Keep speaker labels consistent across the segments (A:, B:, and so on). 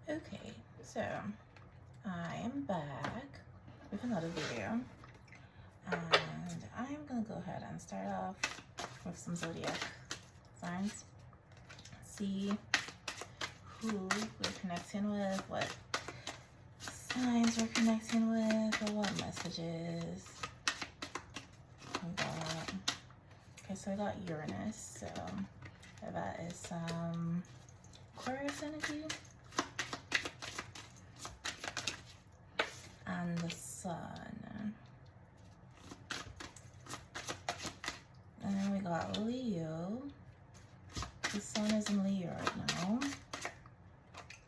A: Okay, so I am back with another video, and I'm gonna go ahead and start off with some zodiac signs. See who we're connecting with, what signs we're connecting with, or what messages we got. Okay, so I got Uranus, so that is Aquarius energy. And the sun. And then we got Leo. The sun is in Leo right now.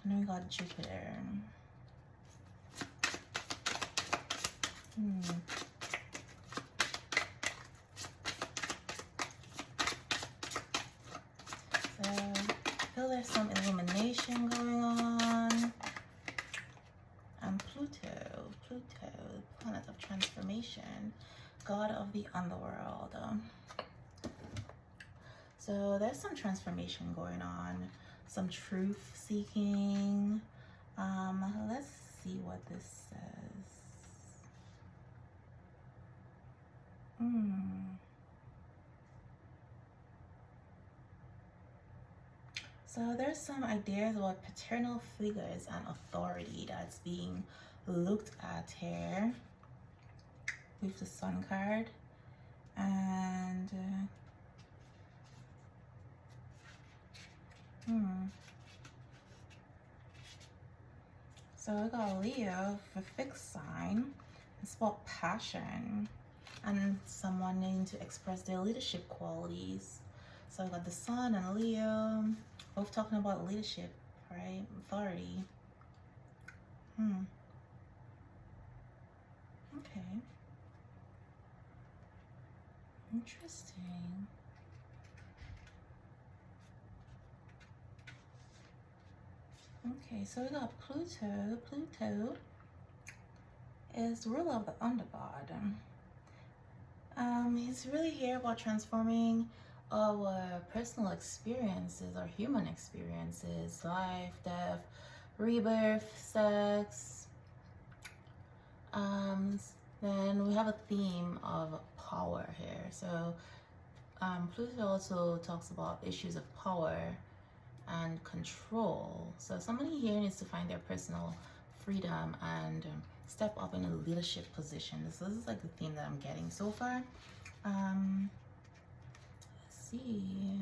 A: And then we got Jupiter. So I feel there's some illumination going on. And Pluto, planet of transformation, god of the underworld. So there's some transformation going on, some truth seeking. Let's see what this says. So there's some ideas about paternal figures and authority that's being looked at here with the Sun card. And so I got Leo for fixed sign. It's about passion and someone needing to express their leadership qualities. So I got the Sun and Leo, both talking about leadership, right? Authority. Okay. Interesting. Okay, so we got Pluto. Pluto is the ruler of the undergod. He's really here about transforming our personal experiences, our human experiences, life, death, rebirth, sex. Then we have a theme of power here. So Pluto also talks about issues of power and control. So somebody here needs to find their personal freedom and step up in a leadership position. So this is like the theme that I'm getting so far. Let's see.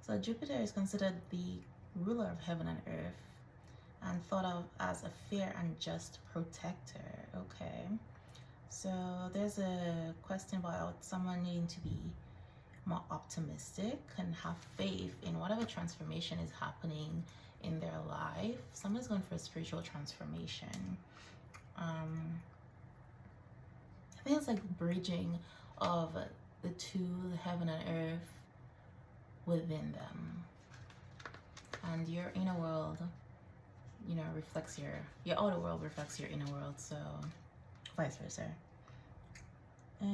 A: So Jupiter is considered the ruler of heaven and earth and thought of as a fair and just protector. Okay. So there's a question about someone needing to be more optimistic and have faith in whatever transformation is happening in their life. Someone's going for a spiritual transformation. I think it's like bridging of the two, the heaven and earth, within them. And your inner world, you know, reflects your outer world reflects your inner world, so vice versa. Let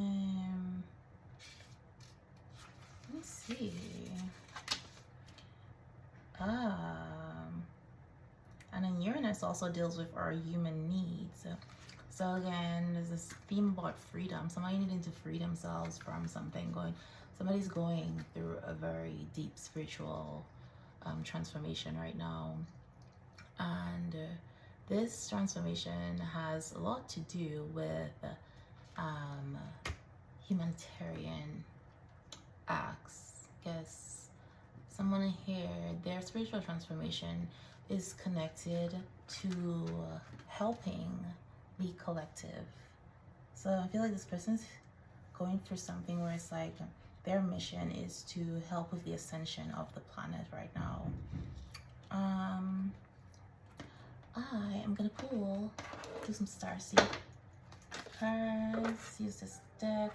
A: me see. And then Uranus also deals with our human needs. So again, there's this theme about freedom. Somebody needing to free themselves from something. Somebody's going through a very deep spiritual transformation right now. And this transformation has a lot to do with humanitarian acts. Yes, someone here, their spiritual transformation is connected to helping the collective. So I feel like this person's going through something where it's like their mission is to help with the ascension of the planet right now. I am gonna do some starseed cards, use this deck.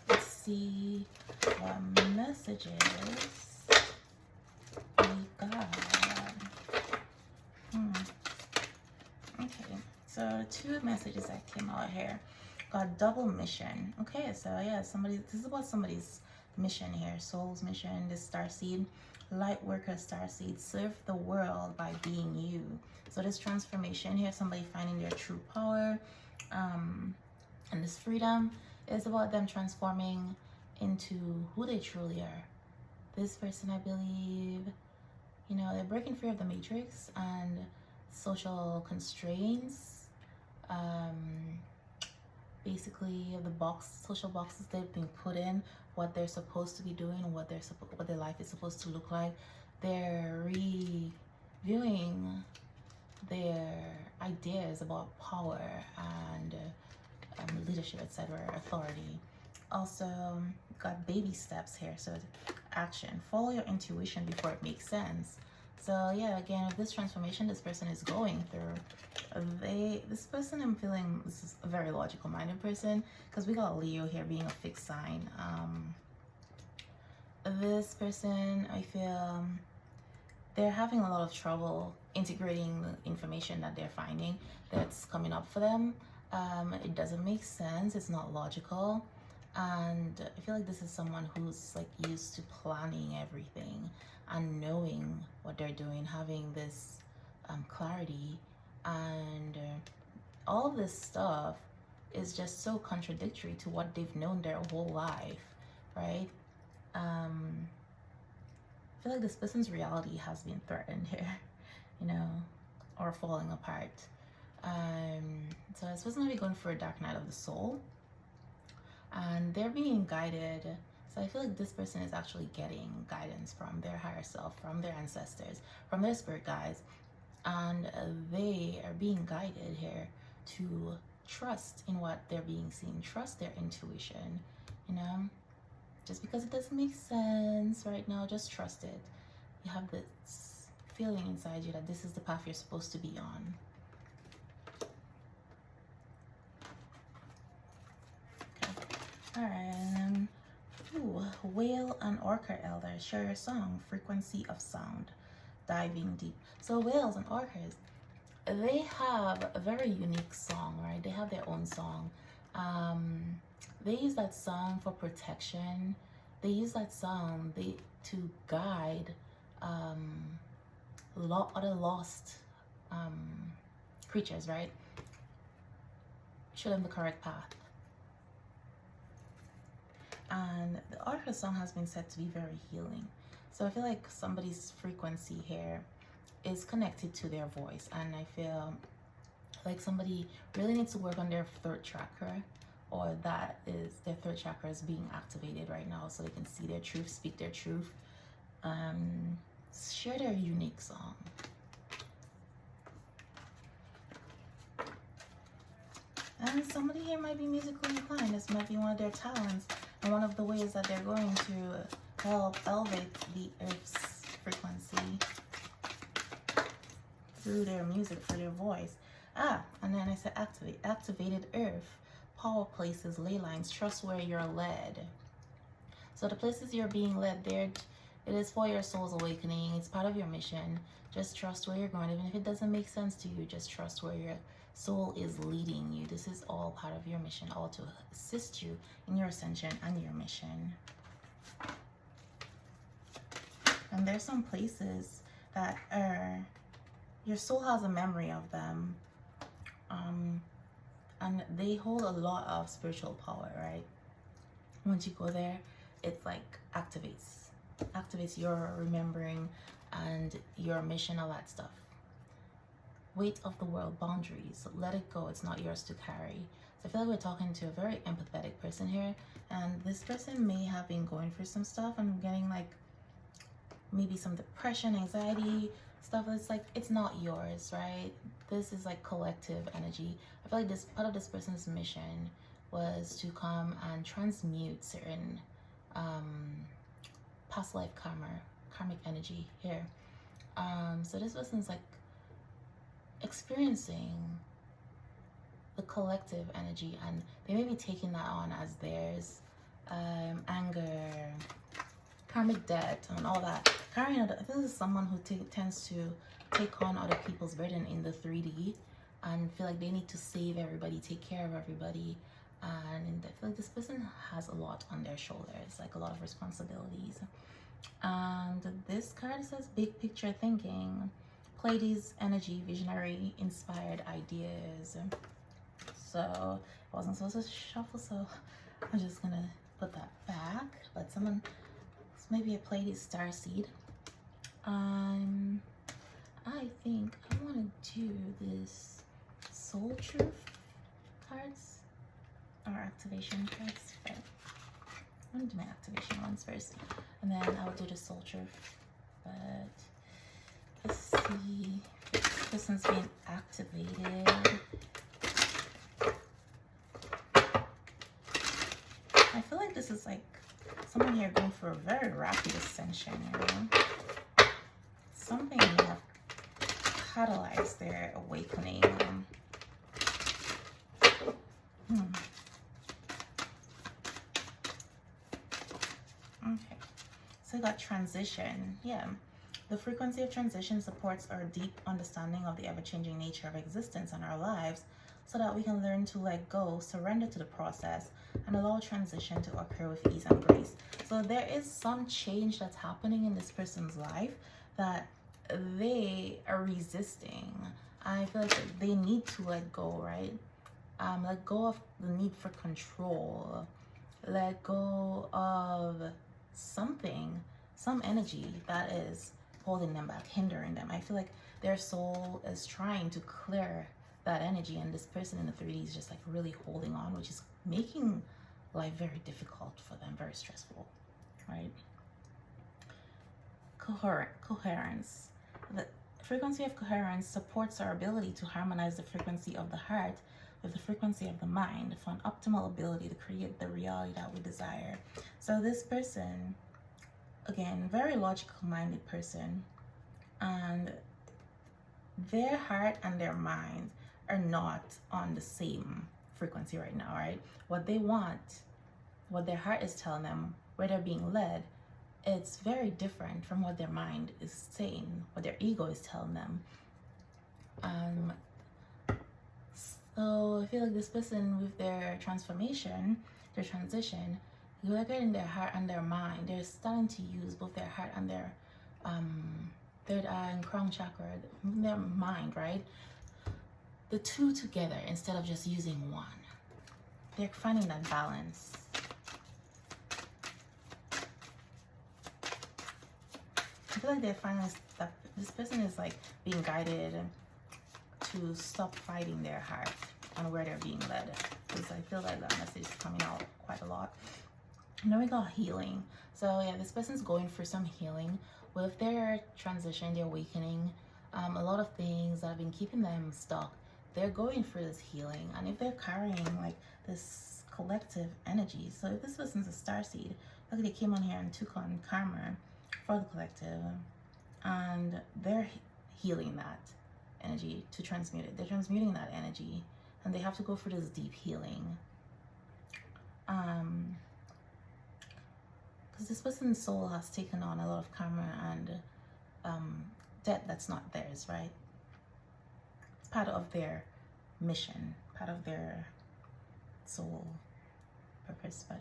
A: Let's see what messages we got. Okay, so two messages that came out here. Got double mission. Okay, so yeah, this is about somebody's mission here, soul's mission, this starseed, light worker starseed, serve the world by being you. So this transformation here, somebody finding their true power, and this freedom is about them transforming into who they truly are. This person, I believe, you know, they're breaking free of the matrix and social constraints. Basically, the social boxes they've been put in, what they're supposed to be doing, what their life is supposed to look like. They're reviewing their ideas about power and leadership, etc., authority. Also, got baby steps here. So action, follow your intuition before it makes sense. So yeah, again, with this transformation this person is going through, this person, I'm feeling this is a very logical minded person, because we got Leo here being a fixed sign. This person, I feel they're having a lot of trouble integrating the information that they're finding that's coming up for them. It doesn't make sense, it's not logical. And I feel like this is someone who's like used to planning everything and knowing what they're doing, having this clarity, and all of this stuff is just so contradictory to what they've known their whole life, right? I feel like this person's reality has been threatened here, you know, or falling apart. So this person might be going for a dark night of the soul, and they're being guided. So I feel like this person is actually getting guidance from their higher self, from their ancestors, from their spirit guides, and they are being guided here to trust in what they're being seen, trust their intuition, you know, just because it doesn't make sense right now, just trust it. You have this feeling inside you that this is the path you're supposed to be on. All right, whale and orca elder, share your song, frequency of sound, diving deep. So whales and orcas, they have a very unique song, right? They have their own song. They use that song for protection. They use that song to guide other lost creatures, right? Show them the correct path. And the orca song has been said to be very healing. So I feel like somebody's frequency here is connected to their voice, and I feel like somebody really needs to work on their third chakra, or that is their third chakra is being activated right now, so they can see their truth, speak their truth, share their unique song. And somebody here might be musically inclined. This might be one of their talents, and one of the ways that they're going to help elevate the earth's frequency through their music, through their voice. And then I said activated earth, power places, ley lines, trust where you're led. So the places you're being led there, it is for your soul's awakening. It's part of your mission. Just trust where you're going. Even if it doesn't make sense to you, just trust where your soul is leading you. This is all part of your mission, all to assist you in your ascension and your mission. And there's some places that your soul has a memory of them, and they hold a lot of spiritual power, right? Once you go there, it's like activates your remembering and your mission, all that stuff. Weight of the world, boundaries, let it go, it's not yours to carry. So I feel like we're talking to a very empathetic person here, and this person may have been going through some stuff and getting like maybe some depression, anxiety stuff. It's like, it's not yours, right? This is like collective energy. I feel like this part of this person's mission was to come and transmute certain past life karmic energy here. So this person's like experiencing the collective energy, and they may be taking that on as theirs. Anger, karmic debt, and all that. I think this is someone who tends to take on other people's burden in the 3D and feel like they need to save everybody, take care of everybody, And I feel like this person has a lot on their shoulders, like a lot of responsibilities. And this card says big picture thinking, Pleiades energy, visionary, inspired ideas. So I wasn't supposed to shuffle, so I'm just gonna put that back. But someone, maybe a Pleiades star seed. I think I want to do this soul truth cards or activation cards. But I'm gonna do my activation ones first, and then I'll do the soul truth. But let's see if this person's being activated. I feel like this is like someone here going for a very rapid ascension, you know? Something may have catalyzed their awakening. Okay, so I got transition. Yeah, the frequency of transition supports our deep understanding of the ever-changing nature of existence and our lives, so that we can learn to let go, surrender to the process, and allow transition to occur with ease and grace. So there is some change that's happening in this person's life that they are resisting. I feel like they need to let go, right? Let go of the need for control. Let go of something, some energy that is holding them back, hindering them. I feel like their soul is trying to clear that energy, and this person in the 3D is just like really holding on, which is making life very difficult for them, very stressful, right? Coherence. The frequency of coherence supports our ability to harmonize the frequency of the heart with the frequency of the mind for an optimal ability to create the reality that we desire. So this person, again, very logical minded person, and their heart and their mind are not on the same frequency right now, right? What they want, what their heart is telling them, where they're being led, it's very different from what their mind is saying, what their ego is telling them. So I feel like this person with their transformation, their transition, you're getting their heart and their mind. They're starting to use both their heart and their third eye and crown chakra, their mind, right? The two together instead of just using one. They're finding that balance. I feel like they're finding that this person is like being guided to stop fighting their heart and where they're being led. Because I feel like that message is coming out quite a lot. And then we got healing. So yeah, this person's going for some healing with their transition, their awakening. A lot of things that have been keeping them stuck, they're going for this healing. And if they're carrying like this collective energy, so if this person's a starseed, look, they came on here and took on karma for the collective, and they're healing that energy to transmute it. They're transmuting that energy, and they have to go for this deep healing. Because this person's soul has taken on a lot of karma and debt that's not theirs, right? It's part of their mission, part of their soul purpose. But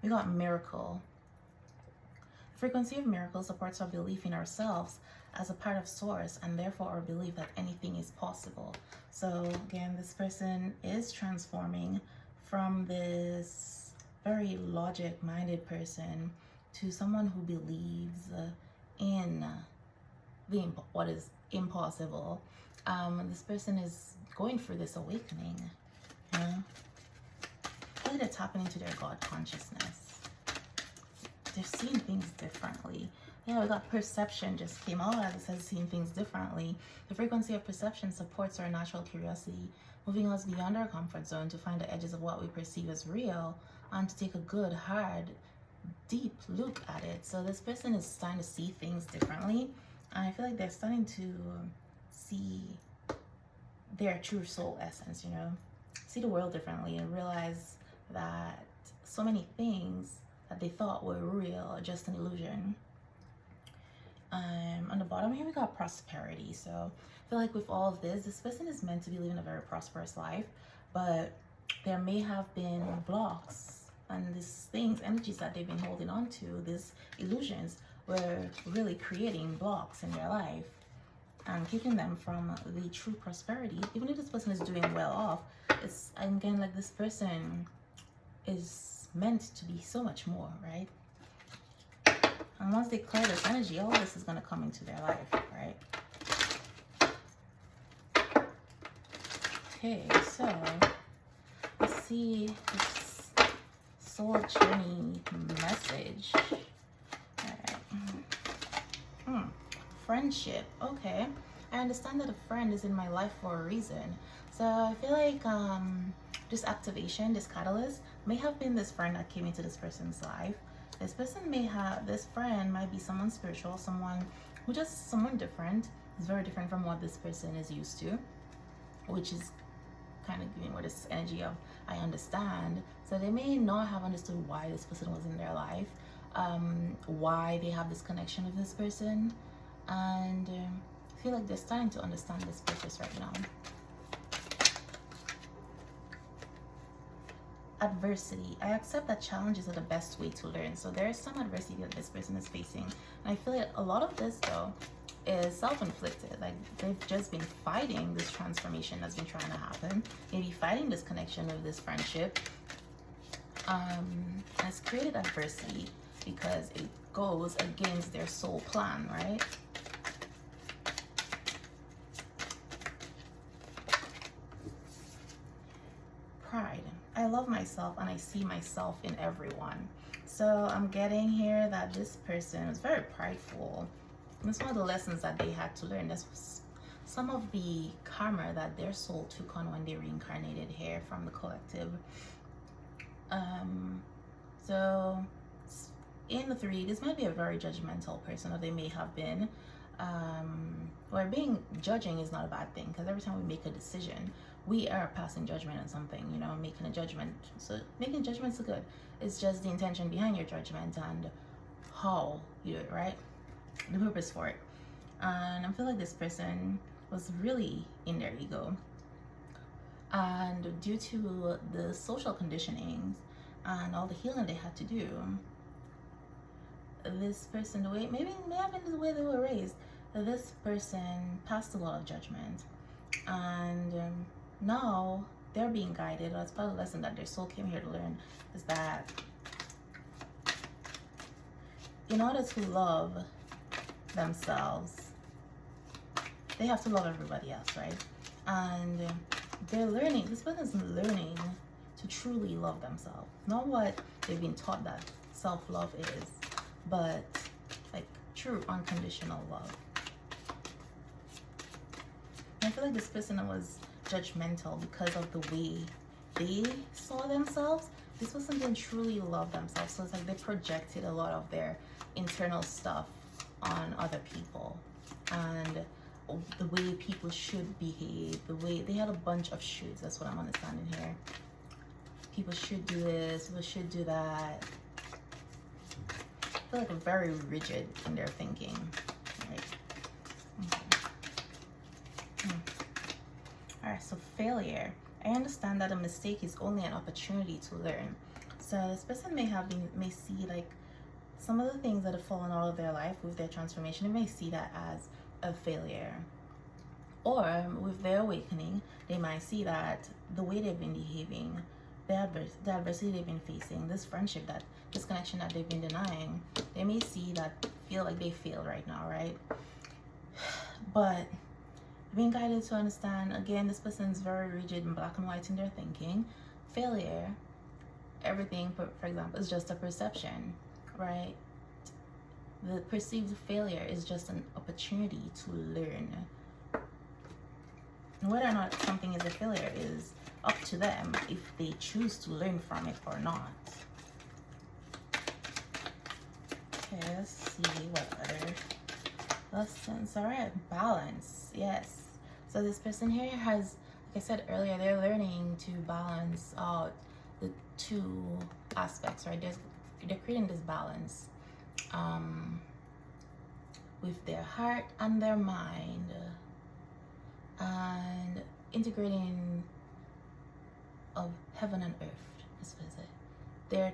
A: we got miracle. The frequency of miracle supports our belief in ourselves as a part of source, and therefore our belief that anything is possible. So again, this person is transforming from this very logic-minded person to someone who believes in what is impossible. This person is going for this awakening. You know? I think they're tapping into their God consciousness. They're seeing things differently. Yeah, we got perception just came out as it says seeing things differently. The frequency of perception supports our natural curiosity, moving us beyond our comfort zone to find the edges of what we perceive as real and to take a good, hard, deep look at it. So this person is starting to see things differently. And I feel like they're starting to see their true soul essence, you know, see the world differently and realize that so many things that they thought were real are just an illusion. On the bottom here we got prosperity. So I feel like with all of this person is meant to be living a very prosperous life, but there may have been blocks, and these things, energies that they've been holding on to, these illusions, were really creating blocks in their life and keeping them from the true prosperity. Even if this person is doing well off, it's again like this person is meant to be so much more, right? And once they clear this energy, all this is going to come into their life, right? Okay, so let's see this soul journey message. All right. Friendship. Okay, I understand that a friend is in my life for a reason. So I feel like this activation, this catalyst, may have been this friend that came into this person's life. This friend might be someone spiritual, someone different. It's very different from what this person is used to, which is kind of giving what this energy of I understand. So they may not have understood why this person was in their life, why they have this connection with this person, and I feel like they're starting to understand this purpose right now. Adversity. I accept that challenges are the best way to learn. So there is some adversity that this person is facing, and I feel like a lot of this though is self-inflicted. Like they've just been fighting this transformation that's been trying to happen, maybe fighting this connection with this friendship. Has created adversity because it goes against their soul plan, right? Pride. I love myself and I see myself in everyone. So I'm getting here that this person was very prideful. And it's one of the lessons that they had to learn. This was some of the karma that their soul took on when they reincarnated here from the collective. So in the 3, this might be a very judgmental person, or they may have been. Where judging is not a bad thing, because every time we make a decision, we are passing judgment on something, you know, making a judgment. So making judgments is good. It's just the intention behind your judgment and how you do it, right? The purpose for it. And I feel like this person was really in their ego. And due to the social conditionings and all the healing they had to do, this person, the way, maybe it may have been the way they were raised, this person passed a lot of judgment. And now they're being guided. That's part of the lesson that their soul came here to learn, is that in order to love themselves, they have to love everybody else, right? And they're learning, this person's learning to truly love themselves. Not what they've been taught that self-love is, but like true unconditional love. And I feel like this person was judgmental because of the way they saw themselves. This person didn't truly love themselves, so it's like they projected a lot of their internal stuff on other people, and the way people should behave, the way they had a bunch of shoulds. That's what I'm understanding here. People should do this, people should do that. I feel like they're very rigid in their thinking, right? Okay. All right, so failure. I understand that a mistake is only an opportunity to learn. So this person may see like some of the things that have fallen out of their life with their transformation. They may see that as a failure. Or with their awakening, they might see that the way they've been behaving, the adversity they've been facing, this friendship, this connection that they've been denying, they may see that, feel like they failed right now, right? But being guided to understand, again, this person's very rigid and black and white in their thinking. Failure, everything, for example, is just a perception, right? The perceived failure is just an opportunity to learn. Whether or not something is a failure is up to them if they choose to learn from it or not. Okay, let's see what other lessons. All right, balance. Yes. So this person here has, like I said earlier, they're learning to balance out the 2 aspects, right? They're creating this balance with their heart and their mind, and integrating of heaven and earth, this visit. They're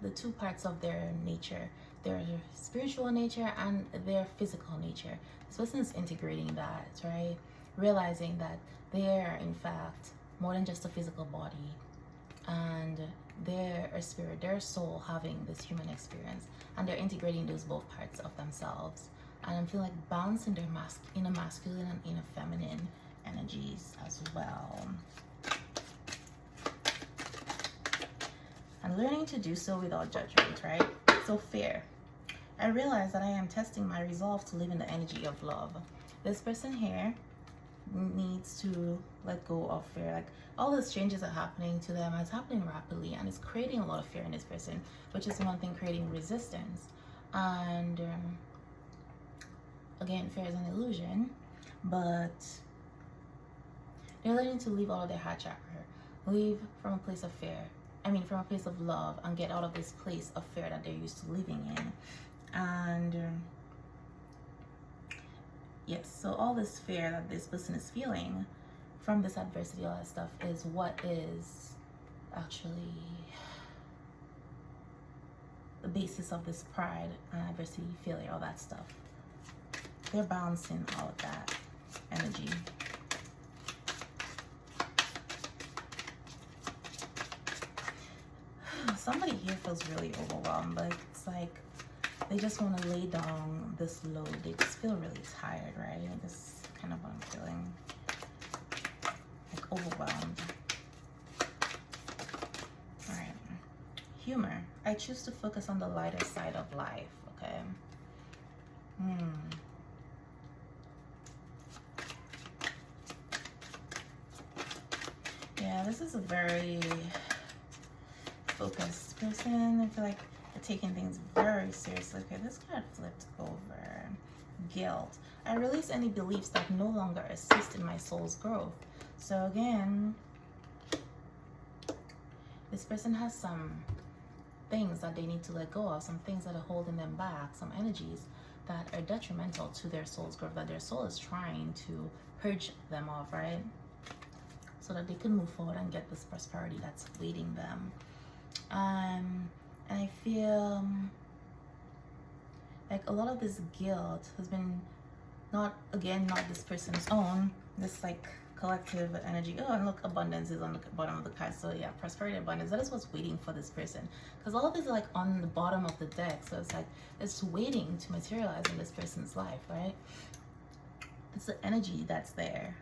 A: the two parts of their nature, their spiritual nature and their physical nature. This person is integrating that, right? Realizing that they're in fact more than just a physical body, and they're a spirit, their soul having this human experience, and they're integrating those both parts of themselves. And I'm feeling like balancing their inner masculine and inner feminine energies as well. And learning to do so without judgment, right? So fear. I realize that I am testing my resolve to live in the energy of love. This person here needs to let go of fear. Like, all those changes are happening to them, and it's happening rapidly, and it's creating a lot of fear in this person, which is one thing, creating resistance. And again, fear is an illusion, but they're learning to leave all of their heart chakra, leave from a place of fear. From a place of love, and get out of this place of fear that they're used to living in. And yes, so all this fear that this person is feeling from this adversity, all that stuff, is what is actually the basis of this pride and adversity, failure, all that stuff. They're balancing all of that energy. Somebody here feels really overwhelmed, but it's like they just want to lay down this load. They just feel really tired, right? This is kind of what I'm feeling, like overwhelmed. All right, humor. I choose to focus on the lighter side of life, okay? Yeah, this is a very focused person. I feel like they're taking things very seriously. Okay, this card flipped over. Guilt. I release any beliefs that no longer assist in my soul's growth. So again, this person has some things that they need to let go of, some things that are holding them back, some energies that are detrimental to their soul's growth, that their soul is trying to purge them off, right? So that they can move forward and get this prosperity that's waiting them. And I feel like a lot of this guilt has been not this person's own, this like collective energy. Oh, and look, abundance is on the bottom of the card. So yeah, prosperity, abundance, that is what's waiting for this person, because all of this is like on the bottom of the deck. So it's like it's waiting to materialize in this person's life, right? It's the energy that's there.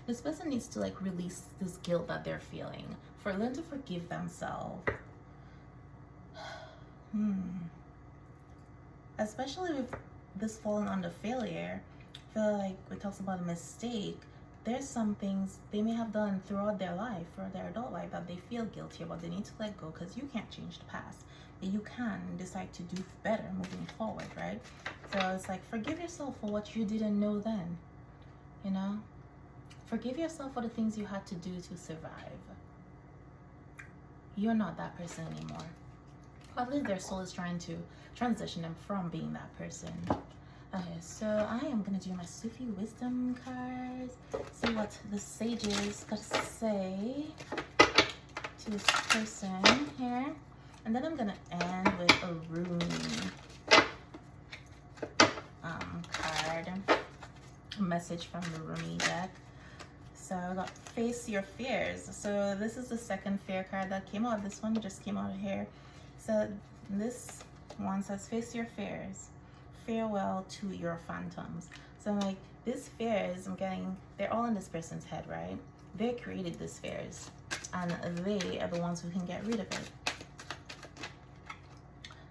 A: This person needs to like release this guilt that they're feeling, for them to forgive themselves. Especially with this falling under failure, I feel like it talks about a mistake. There's some things they may have done throughout their life or their adult life that they feel guilty about. They need to let go, because you can't change the past, but you can decide to do better moving forward, right? So it's like, forgive yourself for what you didn't know then, you know? Forgive yourself for the things you had to do to survive. You're not that person anymore. Probably their soul is trying to transition them from being that person. Okay, so I am going to do my Sufi wisdom cards. See what the sages got to say to this person here. And then I'm going to end with a Rumi card. A message from the Rumi deck. So I got face your fears. So this is the second fear card that came out. This one just came out here. So this one says face your fears. Farewell to your phantoms. So like these fears I'm getting, they're all in this person's head, right? They created these fears, and they are the ones who can get rid of it.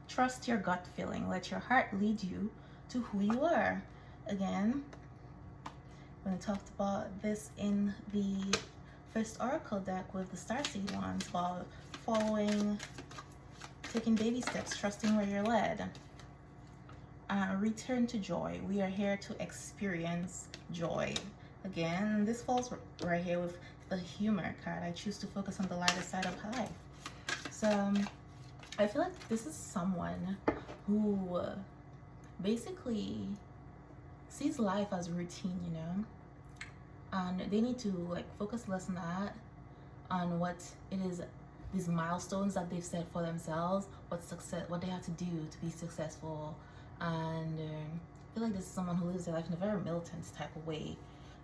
A: Trust your gut feeling. Let your heart lead you to who you are. Again, when I talked about this in the first oracle deck with the starseed ones, while taking baby steps, trusting where you're led. Return to joy. We are here to experience joy. Again, this falls right here with the humor card. I choose to focus on the lighter side of life. So I feel like this is someone who basically sees life as routine, you know, and they need to like focus less on that, on what it is, these milestones that they've set for themselves, what they have to do to be successful. And I feel like this is someone who lives their life in a very militant type of way,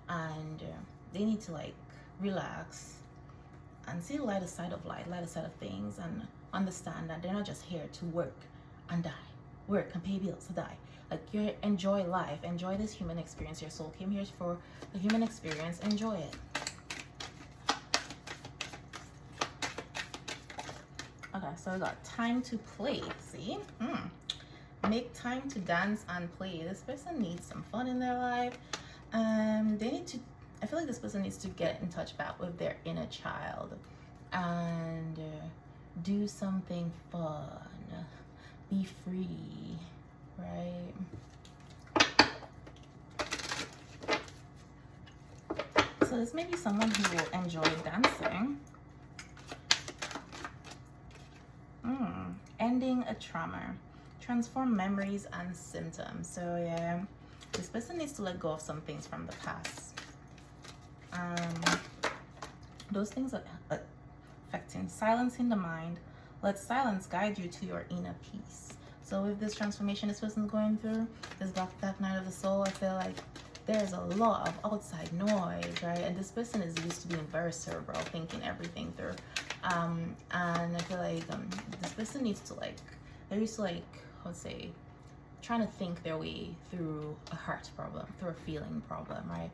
A: and they need to like relax and see the lighter side of things, and understand that they're not just here to work and die, work and pay bills to die. Like, you enjoy life, enjoy this human experience. Your soul came here for the human experience. Enjoy it. Okay, so we got time to play. See, make time to dance and play. This person needs some fun in their life. They need to, I feel like this person needs to get in touch back with their inner child and do something fun, be free, right? So this may be someone who will enjoy dancing. Ending a trauma, transform memories and symptoms. So yeah, this person needs to let go of some things from the past. Those things are affecting, silencing the mind. Let silence guide you to your inner peace. So with this transformation this person's going through, this dark night of the soul, I feel like there's a lot of outside noise, right? And this person is used to being very cerebral, thinking everything through. And I feel like this person needs to like, they're used to like, I would say, trying to think their way through a heart problem, through a feeling problem, right?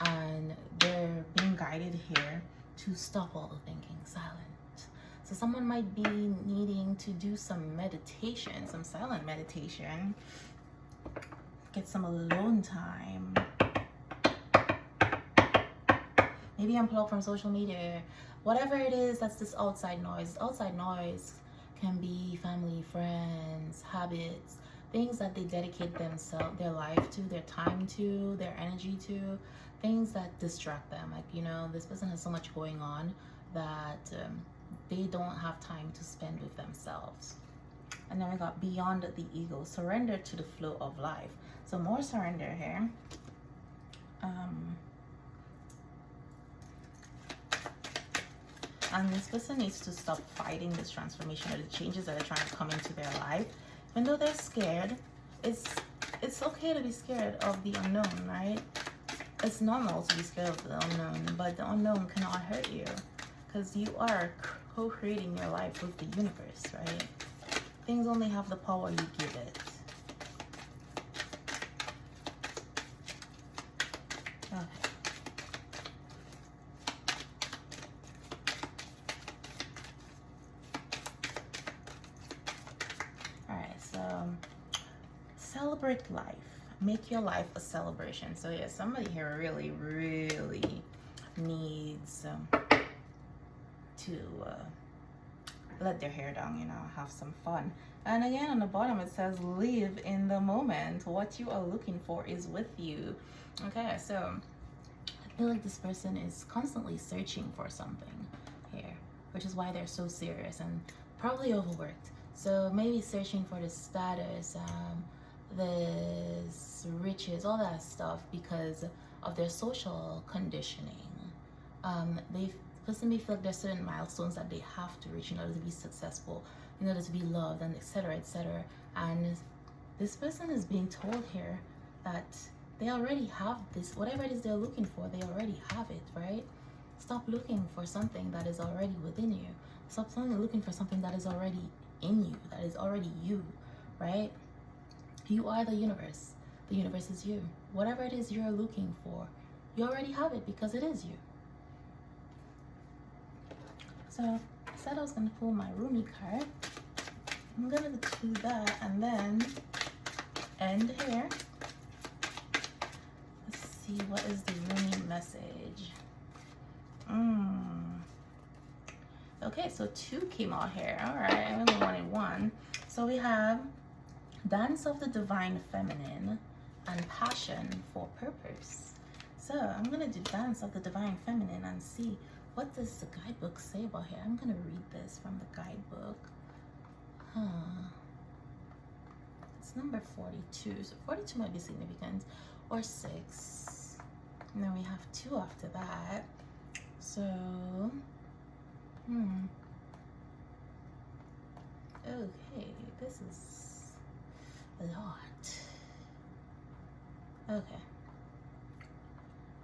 A: And they're being guided here to stop all the thinking, silent. So someone might be needing to do some meditation, some silent meditation, get some alone time, maybe unplug from social media, whatever it is. That's this outside noise. Outside noise can be family, friends, habits, things that they dedicate themselves, their life to, their time to, their energy to, things that distract them. Like, you know, this person has so much going on that they don't have time to spend with themselves. And then we got beyond the ego, surrender to the flow of life. So more surrender here. And this person needs to stop fighting this transformation or the changes that are trying to come into their life. Even though they're scared, it's okay to be scared of the unknown, right? It's normal to be scared of the unknown, but the unknown cannot hurt you because you are co-creating your life with the universe, right? Things only have the power you give it. Okay. Alright, so celebrate life. Make your life a celebration. So yeah, somebody here really, really needs to let their hair down, you know, have some fun. And again, on the bottom it says live in the moment. What you are looking for is with you. Okay, so I feel like this person is constantly searching for something here, which is why they're so serious and probably overworked. So maybe searching for the status, this riches, all that stuff because of their social conditioning. Person may feel like there's certain milestones that they have to reach in order to be successful, in order to be loved, and etc., etc. And this person is being told here that they already have this, whatever it is they're looking for, they already have it, right? Stop looking for something that is already within you. Stop looking for something that is already in you, that is already you, right? You are the universe. The universe is you. Whatever it is you're looking for, you already have it because it is you. So I said I was going to pull my Rumi card. I'm going to do that and then end here. Let's see, what is the Rumi message? Okay, so 2 came out here. All right, I only wanted 1. So we have Dance of the Divine Feminine and Passion for Purpose. So I'm going to do Dance of the Divine Feminine and see what does the guidebook say about here. I'm going to read this from the guidebook. It's number 42. So 42 might be significant. Or 6. And then we have 2 after that. So, okay, this is a lot. Okay.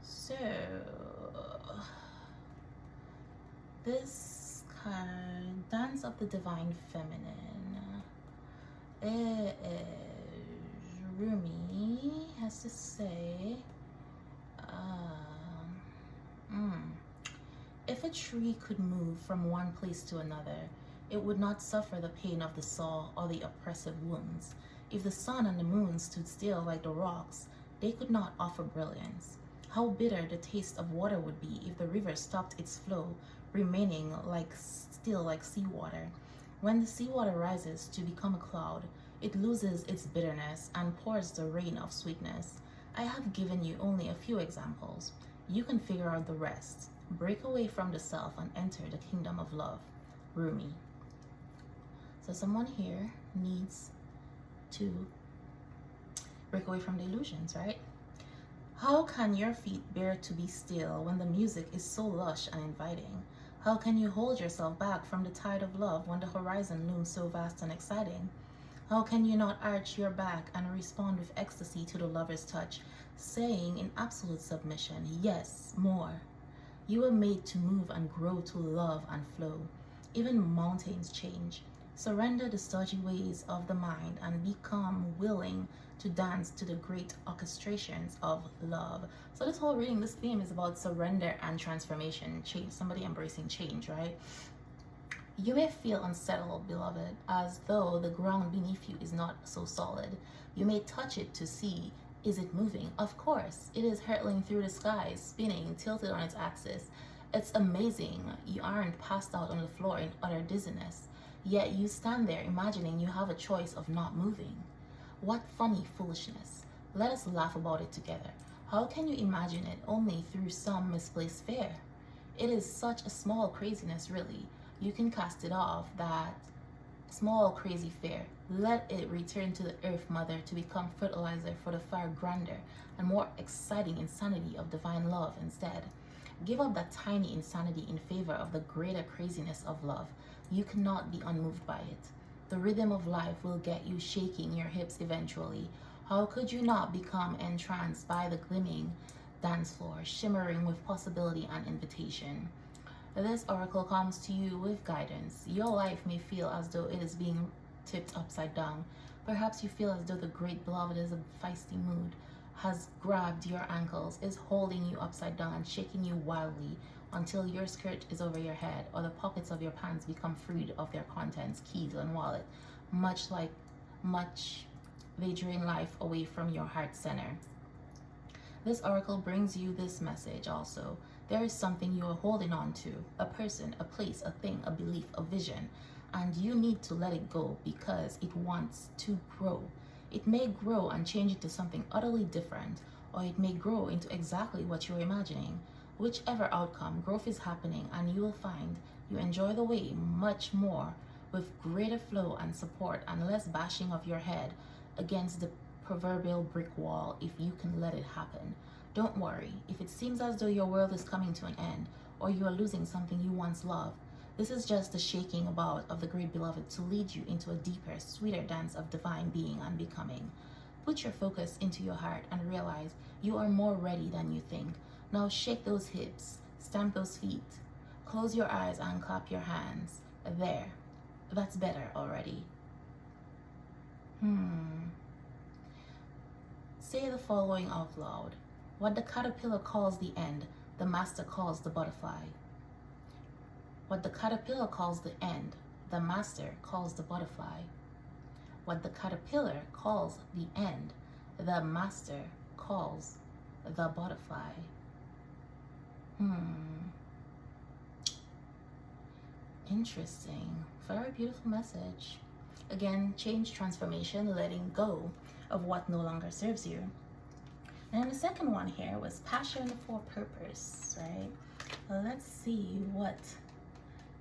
A: So, this card, Dance of the Divine Feminine. It is Rumi has to say, if a tree could move from one place to another, it would not suffer the pain of the saw or the oppressive wounds. If the sun and the moon stood still like the rocks, they could not offer brilliance. How bitter the taste of water would be if the river stopped its flow, remaining still like seawater. When the seawater rises to become a cloud, it loses its bitterness and pours the rain of sweetness. I have given you only a few examples. You can figure out the rest. Break away from the self and enter the kingdom of love. Rumi. So someone here needs to break away from the illusions, right? How can your feet bear to be still when the music is so lush and inviting? How can you hold yourself back from the tide of love when the horizon looms so vast and exciting? How can you not arch your back and respond with ecstasy to the lover's touch, saying in absolute submission, yes, more? You were made to move and grow to love and flow. Even mountains change. Surrender the stodgy ways of the mind and become willing to dance to the great orchestrations of love. So this whole reading, this theme is about surrender and transformation, change, somebody embracing change, right? You may feel unsettled, beloved, as though the ground beneath you is not so solid. You may touch it to see, is it moving? Of course, it is hurtling through the skies, spinning, tilted on its axis. It's amazing you aren't passed out on the floor in utter dizziness. Yet you stand there imagining you have a choice of not moving. What funny foolishness. Let us laugh about it together. How can you imagine it only through some misplaced fear? It is such a small craziness, really. You can cast it off, that small crazy fear. Let it return to the earth mother to become fertilizer for the far grander and more exciting insanity of divine love instead. Give up that tiny insanity in favor of the greater craziness of love. You cannot be unmoved by it. The rhythm of life will get you shaking your hips eventually. How could you not become entranced by the gleaming dance floor, shimmering with possibility and invitation? This oracle comes to you with guidance. Your life may feel as though it is being tipped upside down. Perhaps you feel as though the great beloved is a feisty mood, has grabbed your ankles, is holding you upside down and shaking you wildly until your skirt is over your head or the pockets of your pants become freed of their contents, keys and wallet. Much they drain life away from your heart center. This oracle brings you this message also. There is something you are holding on to, a person, a place, a thing, a belief, a vision, and you need to let it go because it wants to grow. It may grow and change into something utterly different, or it may grow into exactly what you're imagining. Whichever outcome, growth is happening, and you will find you enjoy the way much more with greater flow and support and less bashing of your head against the proverbial brick wall if you can let it happen. Don't worry if it seems as though your world is coming to an end or you are losing something you once loved. This is just the shaking about of the great beloved to lead you into a deeper, sweeter dance of divine being and becoming. Put your focus into your heart and realize you are more ready than you think. Now shake those hips, stamp those feet, close your eyes and clap your hands. There, that's better already. Say the following out loud. What the caterpillar calls the end, the master calls the butterfly. What the caterpillar calls the end, the master calls the butterfly. What the caterpillar calls the end, the master calls the butterfly. Interesting. Very beautiful message. Again, change, transformation, letting go of what no longer serves you. And the second one here was passion for purpose, right? Well, let's see what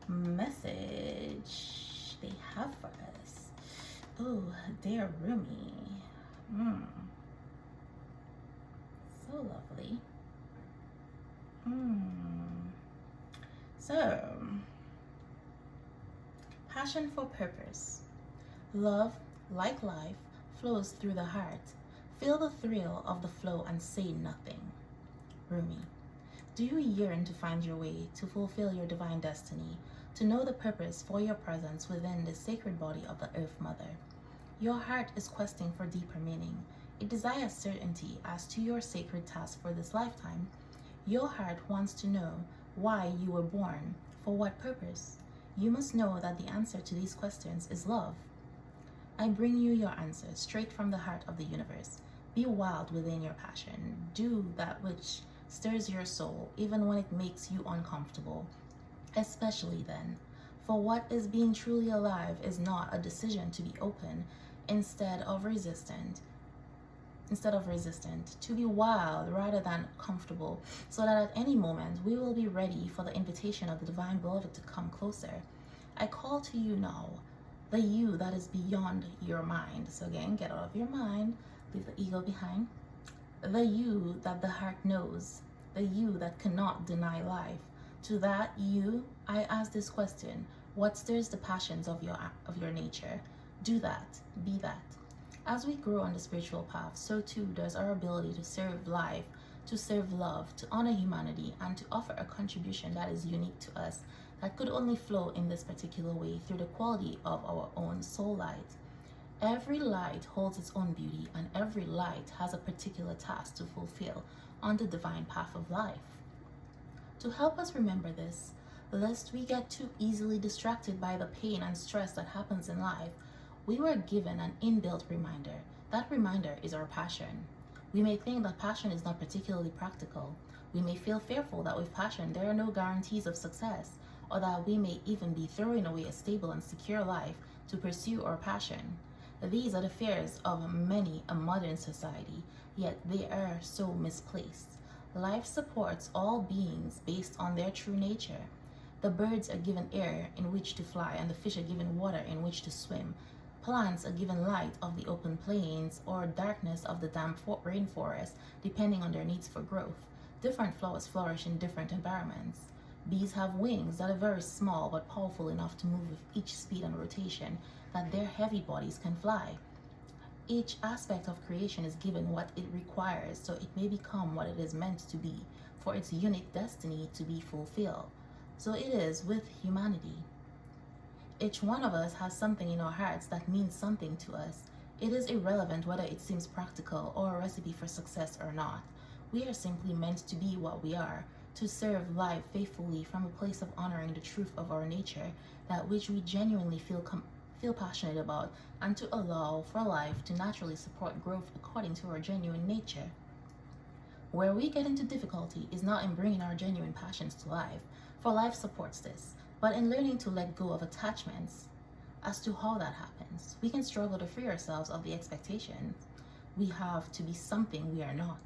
A: message they have for us. Oh, dear Rumi. So lovely. So, passion for purpose. Love, like life, flows through the heart. Feel the thrill of the flow and say nothing. Rumi. Do you yearn to find your way, to fulfill your divine destiny, to know the purpose for your presence within the sacred body of the Earth Mother? Your heart is questing for deeper meaning. It desires certainty as to your sacred task for this lifetime. Your heart wants to know why you were born, for what purpose. You must know that the answer to these questions is love. I bring you your answers straight from the heart of the universe. Be wild within your passion. Do that which stirs your soul, even when it makes you uncomfortable, especially then. For what is being truly alive is not a decision to be open, instead of resistant, to be wild rather than comfortable, so that at any moment we will be ready for the invitation of the divine beloved to come closer. I call to you now, the you that is beyond your mind. So again, get out of your mind, leave the ego behind. The you that the heart knows, the you that cannot deny life. To that you, I ask this question: what stirs the passions of your nature? Do that, be that. As we grow on the spiritual path, so too does our ability to serve life, to serve love, to honor humanity, and to offer a contribution that is unique to us, that could only flow in this particular way through the quality of our own soul light. Every light holds its own beauty, and every light has a particular task to fulfill on the divine path of life. To help us remember this, lest we get too easily distracted by the pain and stress that happens in life, we were given an inbuilt reminder. That reminder is our passion. We may think that passion is not particularly practical. We may feel fearful that with passion there are no guarantees of success, or that we may even be throwing away a stable and secure life to pursue our passion. These are the fears of many a modern society, yet they are so misplaced. Life supports all beings based on their true nature. The birds are given air in which to fly, and the fish are given water in which to swim. Plants are given light of the open plains or darkness of the damp rainforest, depending on their needs for growth. Different flowers flourish in different environments. Bees have wings that are very small but powerful enough to move with each speed and rotation that their heavy bodies can fly. Each aspect of creation is given what it requires so it may become what it is meant to be, for its unique destiny to be fulfilled. So it is with humanity. Each one of us has something in our hearts that means something to us. It is irrelevant whether it seems practical or a recipe for success or not. We are simply meant to be what we are, to serve life faithfully from a place of honoring the truth of our nature, that which we genuinely feel passionate about, and to allow for life to naturally support growth according to our genuine nature. Where we get into difficulty is not in bringing our genuine passions to life, for life supports this, but in learning to let go of attachments. As to how that happens, we can struggle to free ourselves of the expectations we have to be something we are not.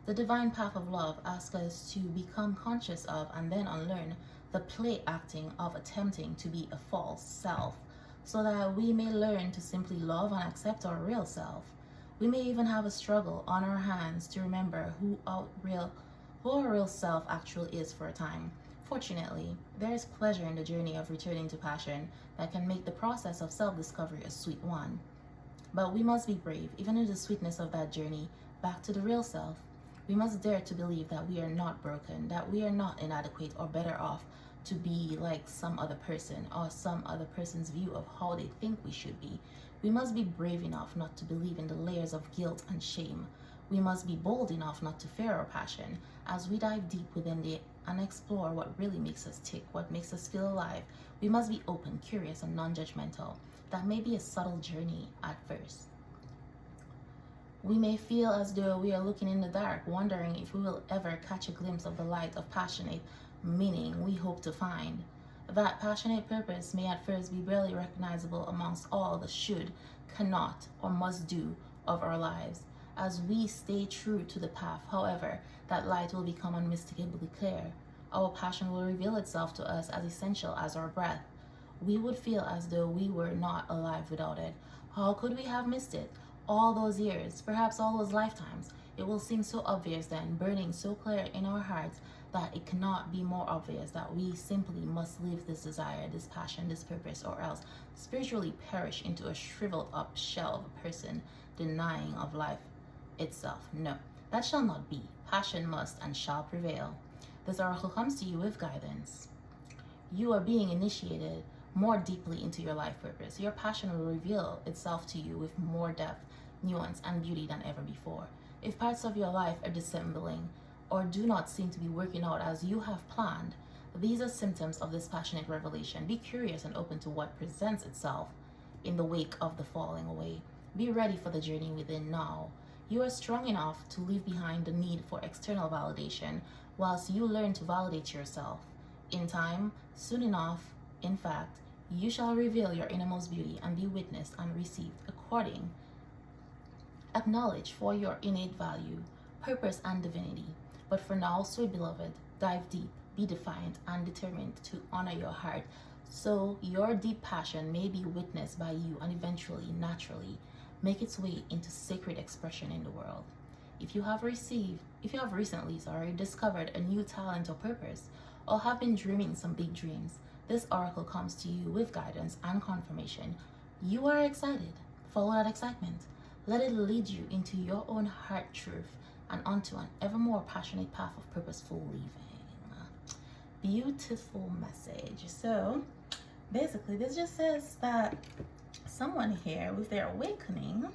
A: The divine path of love asks us to become conscious of and then unlearn the play acting of attempting to be a false self, so that we may learn to simply love and accept our real self. We may even have a struggle on our hands to remember who our real self actually is for a time. Fortunately, there is pleasure in the journey of returning to passion that can make the process of self-discovery a sweet one. But we must be brave, even in the sweetness of that journey, back to the real self. We must dare to believe that we are not broken, that we are not inadequate or better off to be like some other person or some other person's view of how they think we should be. We must be brave enough not to believe in the layers of guilt and shame. We must be bold enough not to fear our passion as we dive deep within it and explore what really makes us tick, what makes us feel alive. We must be open, curious, and non-judgmental. That may be a subtle journey at first. We may feel as though we are looking in the dark, wondering if we will ever catch a glimpse of the light of passionate meaning we hope to find. That passionate purpose may at first be barely recognizable amongst all the should, cannot, or must do of our lives. As we stay true to the path, however, that light will become unmistakably clear. Our passion will reveal itself to us as essential as our breath. We would feel as though we were not alive without it. How could we have missed it? All those years, perhaps all those lifetimes. It will seem so obvious then, burning so clear in our hearts, that it cannot be more obvious that we simply must live this desire, this passion, this purpose, or else spiritually perish into a shriveled up shell of a person denying of life itself. No, that shall not be. Passion must and shall prevail. This oracle comes to you with guidance. You are being initiated more deeply into your life purpose. Your passion will reveal itself to you with more depth, nuance, and beauty than ever before. If parts of your life are dissembling or do not seem to be working out as you have planned, these are symptoms of this passionate revelation. Be curious and open to what presents itself in the wake of the falling away. Be ready for the journey within now. You are strong enough to leave behind the need for external validation whilst you learn to validate yourself. In time, soon enough, in fact, you shall reveal your innermost beauty and be witnessed and received according. Acknowledge for your innate value, purpose, and divinity. But for now, sweet beloved, dive deep, be defiant, and determined to honor your heart, so your deep passion may be witnessed by you and eventually, naturally, make its way into sacred expression in the world. If you have recently discovered a new talent or purpose, or have been dreaming some big dreams, this oracle comes to you with guidance and confirmation. You are excited. Follow that excitement. Let it lead you into your own heart truth and onto an ever more passionate path of purposeful living. Beautiful message. So basically, this just says that someone here with their awakening,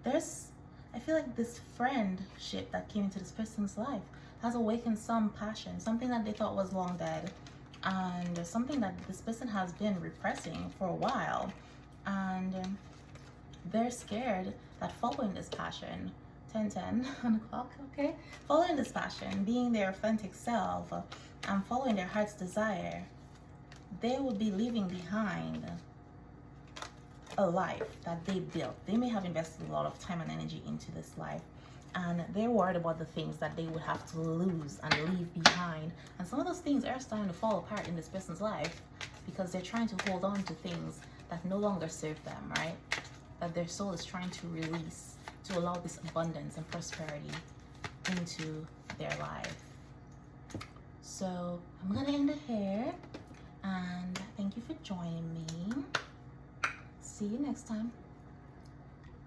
A: I feel like this friendship that came into this person's life has awakened some passion, something that they thought was long dead, and something that this person has been repressing for a while. And they're scared that following this passion, 10:10 on the clock, okay? Following this passion, being their authentic self, and following their heart's desire, they will be leaving behind a life that they built. They may have invested a lot of time and energy into this life, and they're worried about the things that they would have to lose and leave behind. And some of those things are starting to fall apart in this person's life because they're trying to hold on to things that no longer serve them, right? That their soul is trying to release to allow this abundance and prosperity into their life. So I'm gonna end it here, and thank you for joining me. See you next time.